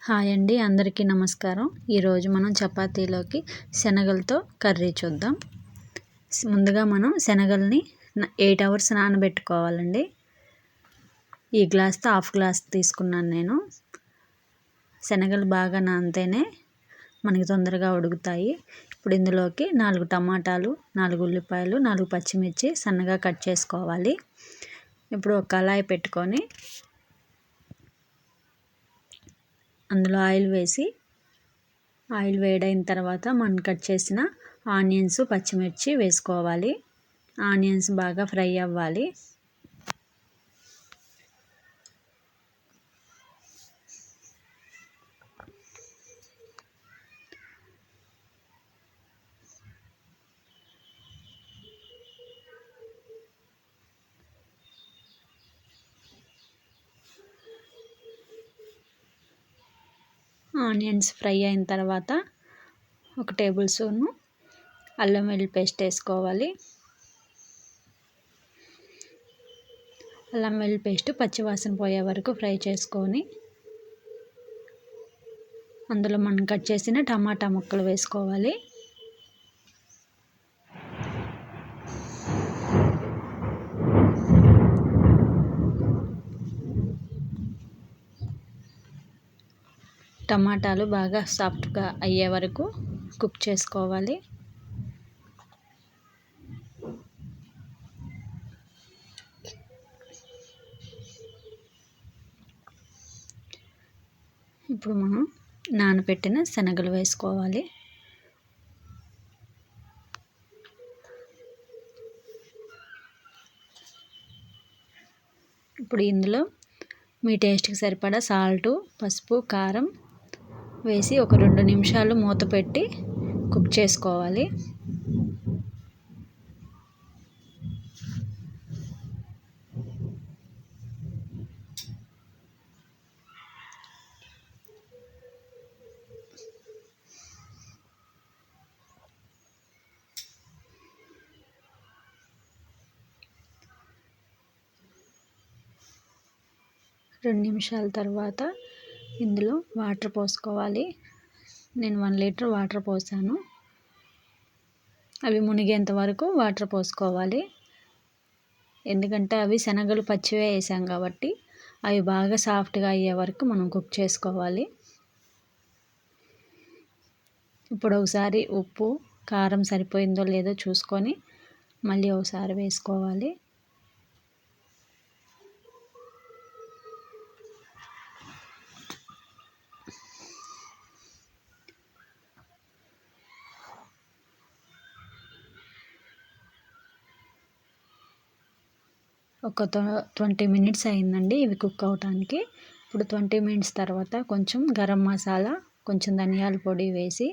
Hi అండి, అందరికీ నమస్కారం. ఈరోజు మనం చపాతీలోకి శనగలతో కర్రీ చూద్దాం. ముందుగా మనం శనగల్ని 8 అవర్స్ నానబెట్టుకోవాలండి. ఈ గ్లాస్తో హాఫ్ గ్లాస్ తీసుకున్నాను నేను. శనగలు బాగా నానితేనే మనకి తొందరగా ఉడుకుతాయి. ఇప్పుడు ఇందులోకి 4 టమాటాలు, 4 ఉల్లిపాయలు, 4 పచ్చిమిర్చి సన్నగా కట్ చేసుకోవాలి. ఇప్పుడు ఒక కళాయి పెట్టుకొని అందులో ఆయిల్ వేసి, ఆయిల్ వేడైన తర్వాత మనం కట్ చేసిన ఆనియన్స్, పచ్చిమిర్చి వేసుకోవాలి. ఆనియన్స్ బాగా ఫ్రై అవ్వాలి. ఆనియన్స్ ఫ్రై అయిన తర్వాత 1 టేబుల్ స్పూన్ అల్లం వెల్లుల్లి పేస్ట్ వేసుకోవాలి. అల్లం వెల్లుల్లి పేస్ట్ పచ్చివాసన పోయే వరకు ఫ్రై చేసుకొని అందులో మనం కట్ చేసిన టమాటా ముక్కలు వేసుకోవాలి. టమాటాలు బాగా సాఫ్ట్గా అయ్యే వరకు కుక్ చేసుకోవాలి. ఇప్పుడు మనం నానబెట్టిన శనగలు వేసుకోవాలి. ఇప్పుడు ఇందులో మీ టేస్ట్కి సరిపడా సాల్టు, పసుపు, కారం వేసి ఒక 2 నిమిషాలు మూత పెట్టి కుక్ చేసుకోవాలి. రెండు నిమిషాల తర్వాత ఇందులో వాటర్ పోసుకోవాలి. నేను 1 లీటర్ వాటర్ పోసాను. అవి మునిగేంత వరకు వాటర్ పోసుకోవాలి. ఎందుకంటే అవి శనగలు పచ్చివే వేసాం కాబట్టి అవి బాగా సాఫ్ట్గా అయ్యే వరకు మనం కుక్ చేసుకోవాలి. ఇప్పుడు ఒకసారి ఉప్పు, కారం సరిపోయిందో లేదో చూసుకొని మళ్ళీ ఒకసారి వేసుకోవాలి. ఒక 20 మినిట్స్ అయిందండి ఇవి కుక్ అవటానికి. ఇప్పుడు 20 మినిట్స్ తర్వాత కొంచెం గరం మసాలా, కొంచెం ధనియాల పొడి వేసి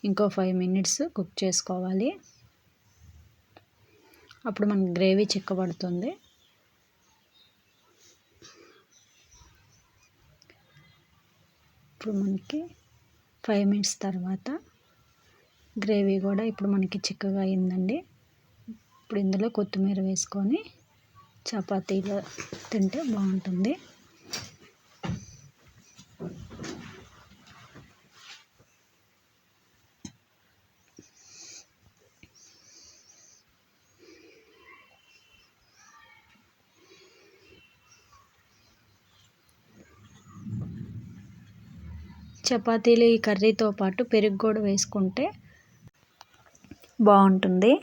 ఇంకో 5 మినిట్స్ కుక్ చేసుకోవాలి. అప్పుడు మనకి గ్రేవీ చిక్కబడుతుంది. ఇప్పుడు మనకి 5 మినిట్స్ తర్వాత గ్రేవీ కూడా ఇప్పుడు మనకి చిక్కగా అయిందండి. ఇప్పుడు ఇందులో కొత్తిమీర వేసుకొని చపాతీలో తింటే బాగుంటుంది. చపాతీలు ఈ కర్రీతో పాటు పెరుగు కూడా వేసుకుంటే బాగుంటుంది.